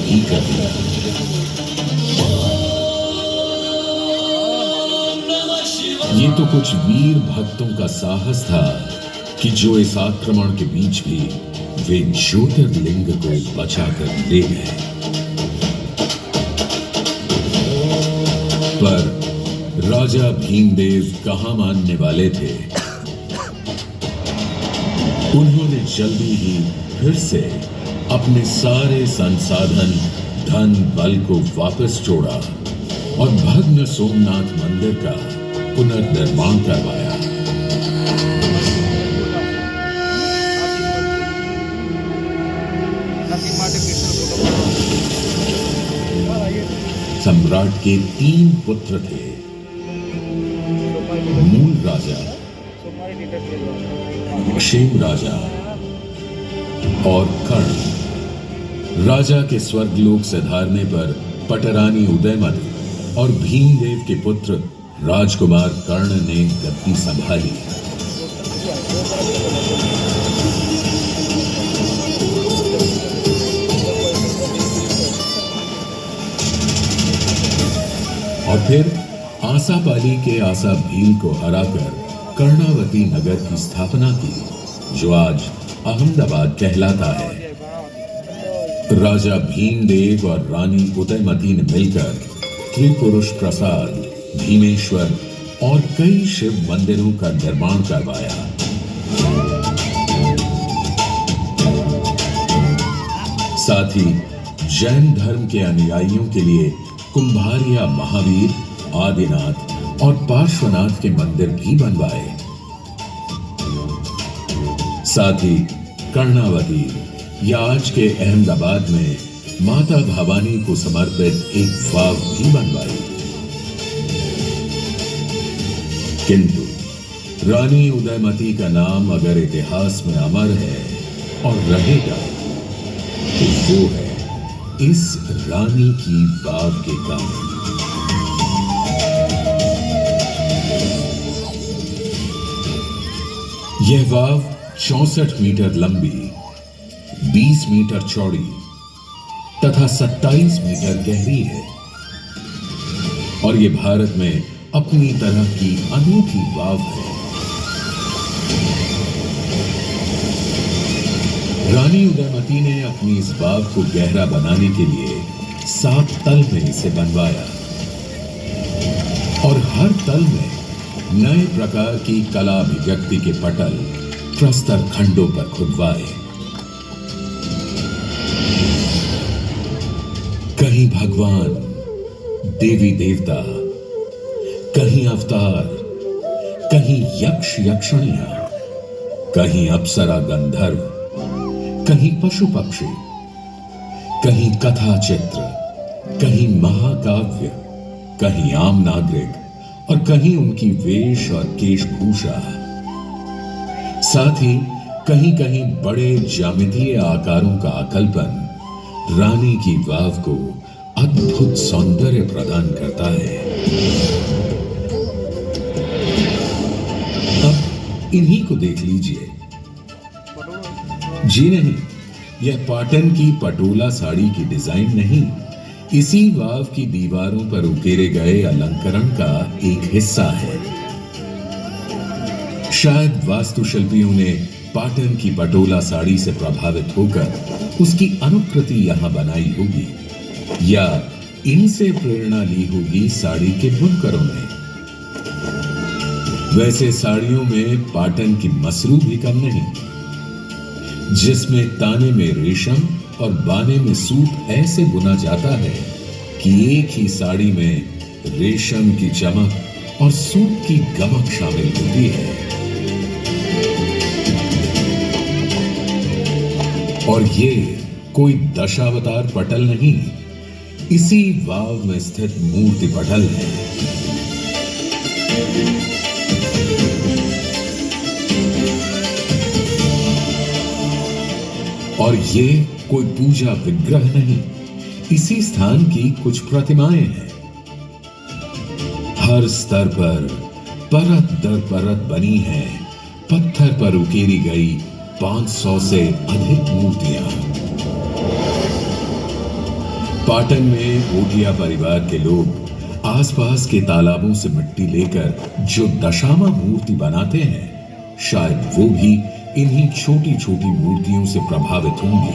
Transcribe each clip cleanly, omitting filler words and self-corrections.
भी कर दिया। ये तो कुछ वीर भक्तों का साहस था कि जो इस आक्रमण के बीच भी वे ज्योतिर्लिंग को बचाकर ले गए। पर राजा भीमदेव कहां मानने वाले थे। उन्होंने जल्दी ही फिर से अपने सारे संसाधन धन बल को वापस जोड़ा और भग्न सोमनाथ मंदिर का पुनर्निर्माण करवाया। सम्राट के 3 पुत्र थे। मूल राजा, क्षेम राजा और कर्ण। राजा के स्वर्गलोक से धारने पर पटरानी उदयमती और भीमदेव के पुत्र राजकुमार कर्ण ने गद्दी संभाली। और फिर आसापाली के आसा भील को हराकर कर्णावती नगर की स्थापना की, जो आज अहमदाबाद कहलाता है। राजा भीमदेव और रानी उदयमती ने मिलकर त्रिपुरुष प्रसाद, भीमेश्वर और कई शिव मंदिरों का निर्माण करवाया। साथ ही जैन धर्म के अनुयायियों के लिए कुंभारिया महावीर, आदिनाथ और पार्श्वनाथ के मंदिर भी बनवाए। साथ ही कर्णावती या आज के अहमदाबाद में माता भवानी को समर्पित एक वाव भी बनवाई। किंतु रानी उदयमती का नाम अगर इतिहास में अमर है और रहेगा, तो वो है इस रानी की वाव के कारण। यह वाव 64 मीटर लंबी, 20 मीटर चौड़ी तथा 27 मीटर गहरी है और यह भारत में अपनी तरह की अनूठी वाव है। रानी उदयमती ने अपनी इस वाव को गहरा बनाने के लिए 7 तल में इसे बनवाया और हर तल में नए प्रकार की कला अभिव्यक्ति के पटल प्रस्तर खंडों पर खुदवाए। कहीं भगवान, देवी देवता, कहीं अवतार, कहीं यक्ष यक्षिणियां, कहीं अप्सरा गंधर्व, कहीं पशु पक्षी, कहीं कथा चित्र, कहीं महाकाव्य, कहीं आम नागरिक और कहीं उनकी वेश और केशभूषा। साथ ही कहीं कहीं बड़े ज्यामितीय आकारों का आकल्पन रानी की वाव को अद्भुत सौंदर्य प्रदान करता है। अब इन्हीं को देख लीजिए। जी नहीं, यह पाटन की पटोला साड़ी की डिजाइन नहीं, इसी वाव की दीवारों पर उकेरे गए अलंकरण का एक हिस्सा है। शायद वास्तुशिल्पियों ने पाटन की पटोला साड़ी से प्रभावित होकर उसकी अनुकृति यहां बनाई होगी, या इनसे प्रेरणा ली होगी साड़ी के बुनकरों ने। वैसे साड़ियों में पाटन की मसरू भी कम नहीं, जिसमें ताने में रेशम और बाने में सूत ऐसे बुना जाता है कि एक ही साड़ी में रेशम की चमक और सूत की गमक शामिल होती है। और ये कोई दशावतार पटल नहीं, इसी वाव में स्थित मूर्ति पटल है। और ये कोई पूजा विग्रह नहीं, इसी स्थान की कुछ प्रतिमाएं हैं। हर स्तर पर परत दर परत बनी है पत्थर पर उकेरी गई 500 से अधिक मूर्तियां। पाटन में ओटिया परिवार के लोग आसपास के तालाबों से मिट्टी लेकर जो दशामा मूर्ति बनाते हैं, शायद वो भी इन्हीं छोटी छोटी मूर्तियों से प्रभावित होंगे।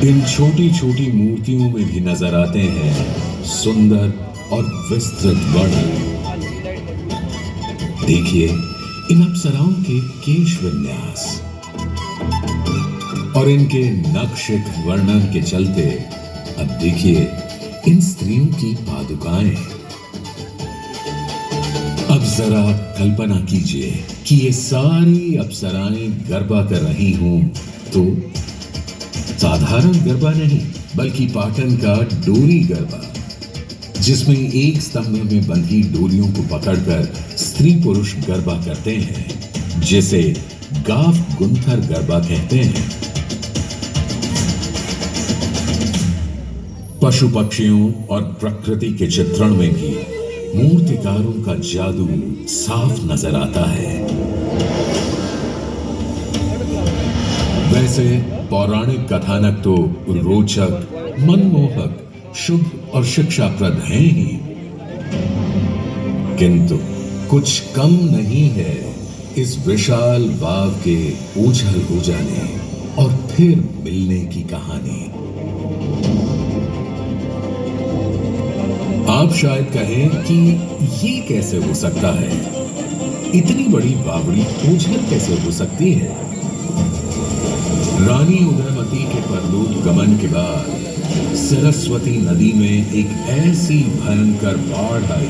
इन छोटी छोटी मूर्तियों में भी नजर आते हैं सुंदर और विस्तृत वर्णन। देखिए इन अप्सराओं के केश विन्यास और इनके नक्शिक वर्णन के चलते अब देखिए इन स्त्रियों की पादुकाएं। अब जरा कल्पना कीजिए कि ये सारी अप्सराएं गरबा कर रही हों तो साधारण गरबा नहीं बल्कि पाटन का डोरी गरबा, जिसमें एक स्तंभ में बंधी डोरियों को पकड़कर स्त्री पुरुष गरबा करते हैं, जिसे गाव गुंथर गरबा कहते हैं। पशु पक्षियों और प्रकृति के चित्रण में भी मूर्तिकारों का जादू साफ नजर आता है। वैसे पौराणिक कथानक तो रोचक, मनमोहक, शुभ और शिक्षाप्रद हैं ही, किंतु कुछ कम नहीं है इस विशाल वाव के ओझल हो जाने और फिर मिलने की कहानी। आप शायद कहें कि ये कैसे हो सकता है, इतनी बड़ी बावड़ी ओझल कैसे हो सकती है। रानी उदयमती के परलोक गमन के बाद सरस्वती नदी में एक ऐसी भयंकर बाढ़ आई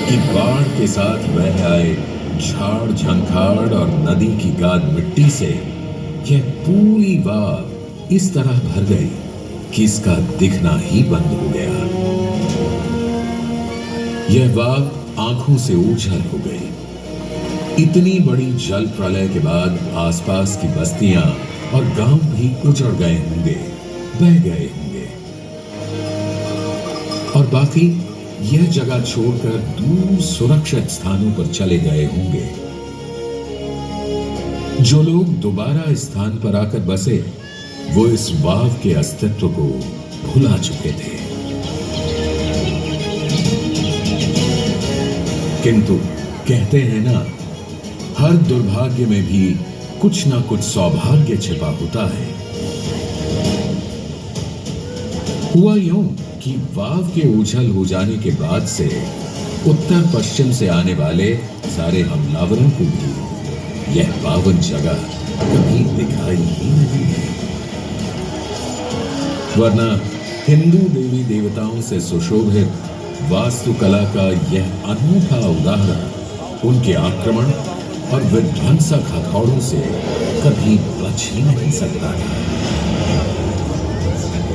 कि बाढ़ के साथ बह आए झाड़ झंखाड़ और नदी की गाद मिट्टी से यह पूरी वाव इस तरह भर गई कि इसका दिखना ही बंद हो गया। यह वाव आंखों से ओझल हो गई। इतनी बड़ी जल प्रलय के बाद आसपास की बस्तियां और गांव भी उजड़ गए होंगे, बह गए होंगे और बाकी यह जगह छोड़कर दूर सुरक्षित स्थानों पर चले गए होंगे। जो लोग दोबारा इस स्थान पर आकर बसे वो इस वाव के अस्तित्व को भुला चुके थे। किंतु कहते हैं ना, हर दुर्भाग्य में भी कुछ ना कुछ सौभाग्य छिपा होता है। हुआ यूं कि वाव के ओझल हो जाने के बाद से उत्तर पश्चिम से आने वाले सारे हमलावरों को भी यह पावन जगह कभी दिखाई ही नहीं दी। वरना हिंदू देवी देवताओं से सुशोभित वास्तुकला का यह अनूठा उदाहरण उनके आक्रमण और विध्वंसक हथौड़ों से कभी बच ही नहीं सकता था।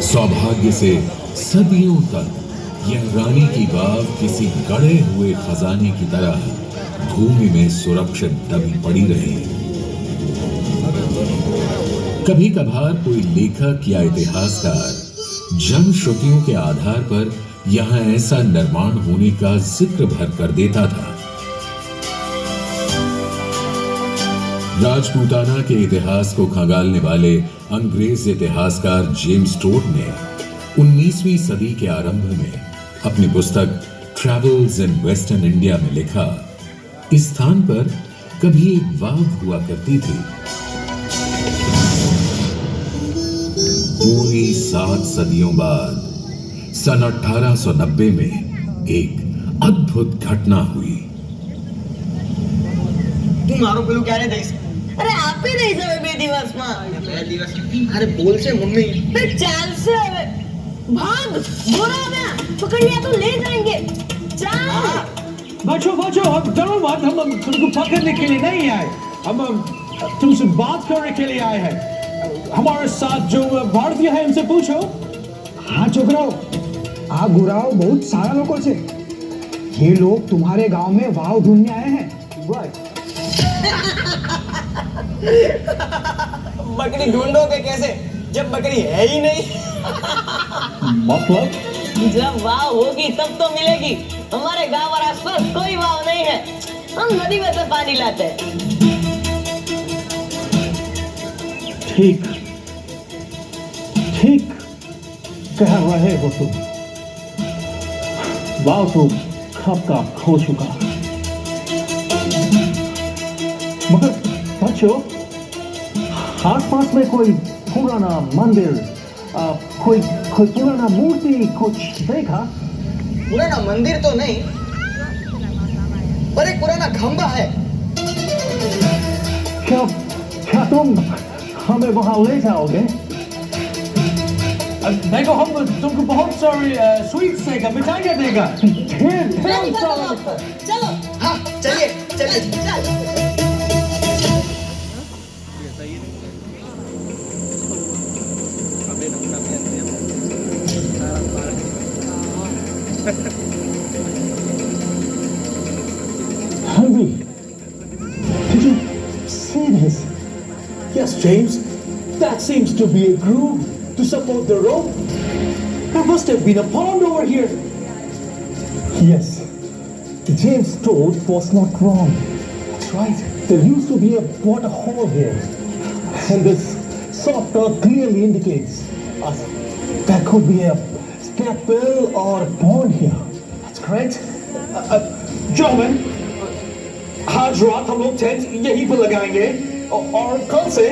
सौभाग्य से सदियों तक यह रानी की वाव किसी गड़े हुए खजाने की तरह भूमि में सुरक्षित दबी पड़ी रही। कभी कभार कोई लेखक या इतिहासकार जनश्रुतियों के आधार पर यहां ऐसा निर्माण होने का जिक्र भर कर देता था। राजपूताना के इतिहास को खंगालने वाले अंग्रेज इतिहासकार जेम्स टोड ने 19वीं सदी के आरंभ में अपनी पुस्तक ट्रैवल्स इन वेस्टर्न इंडिया में लिखा, इस स्थान पर कभी एक वाव हुआ करती थी। पूरी 7 सदियों बाद सन 1890 में एक अद्भुत घटना हुई। તું મારો પેલું ક્યારે દઈશ? અરે આપી દઈશ હવે 2 દિવસમાં. 2 દિવસ અરે બોલશે મમ્મી. फिर ચાલશે હવે. भाग बुरा ना पकड़ लिया तो ले जाएंगे. चल. बच्चों अब डरो मत, हम तुमको पकड़ने के लिए नहीं आए, हम तुमसे बात करने के लिए आए हैं। हमारे साथ जो भारतीय है उनसे पूछो। हाँ छोकराओ, आ गुराओ बहुत सारा लोगों से, ये लोग तुम्हारे गांव में वाव ढूंढने आए हैं। बकरी ढूंढोगे कैसे जब बकरी है ही नहीं? मतलब जब वाव होगी तब तो मिलेगी। हमारे गांव और आसपास कोई वाव नहीं है। हम नदी में से पानी लाते हैं। ठीक ठीक कह रहे हो तुम। वाव तो कब का खो चुका, मगर बच्चों आस पास में कोई पुराना मंदिर, कोई पुराना मूर्ति कुछ देखा? पुराना मंदिर तो नहीं, पर एक पुराना खंबा है। क्या तुम हमें वहां ले जाओगे? देखो हम तुमको बहुत सारे स्वीट्स देगा, मिठाइयाँ देगा। चलो हाँ चलिए चलिए। चल। Henry, did you see this? Yes, James. That seems to be a groove to support the rope. There must have been a pond over here. Yes, James' thought was not wrong. That's right. There used to be a water hole here, and this soft earth clearly indicates us there could be a step well or a pond here. That's correct. Gentlemen, आज रात हम लोग tent यहीं पर लगाएंगे और कल से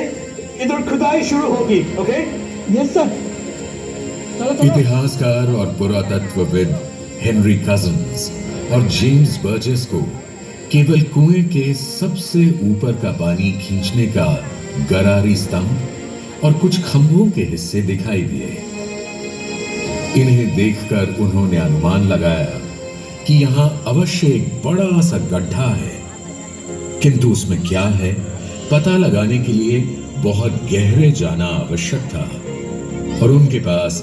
इधर खुदाई शुरू होगी। ओके? Yes sir. इतिहासकार और पुरातत्वविद हेनरी कजिन्स और जेम्स बर्जेस को केवल कुएं के सबसे ऊपर का पानी खींचने का गरारी स्तंभ और कुछ खंभों के हिस्से दिखाई दिए। इन्हें देखकर उन्होंने अनुमान लगाया कि यहां अवश्य एक बड़ा सा गड्ढा है, किंतु उसमें क्या है पता लगाने के लिए बहुत गहरे जाना आवश्यक था और उनके पास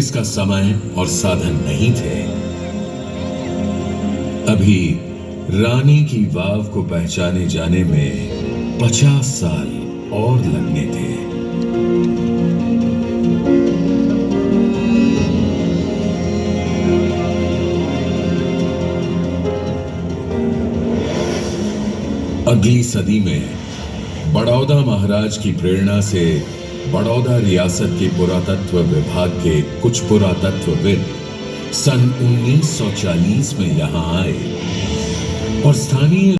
इसका समय और साधन नहीं थे। अभी रानी की वाव को पहचाने जाने में 50 साल और लगने थे। अगली सदी में बड़ौदा महाराज की प्रेरणा से बड़ौदा रियासत के पुरातत्व विभाग के कुछ पुरातत्वविद सन 1940 में यहां आए और स्थानीय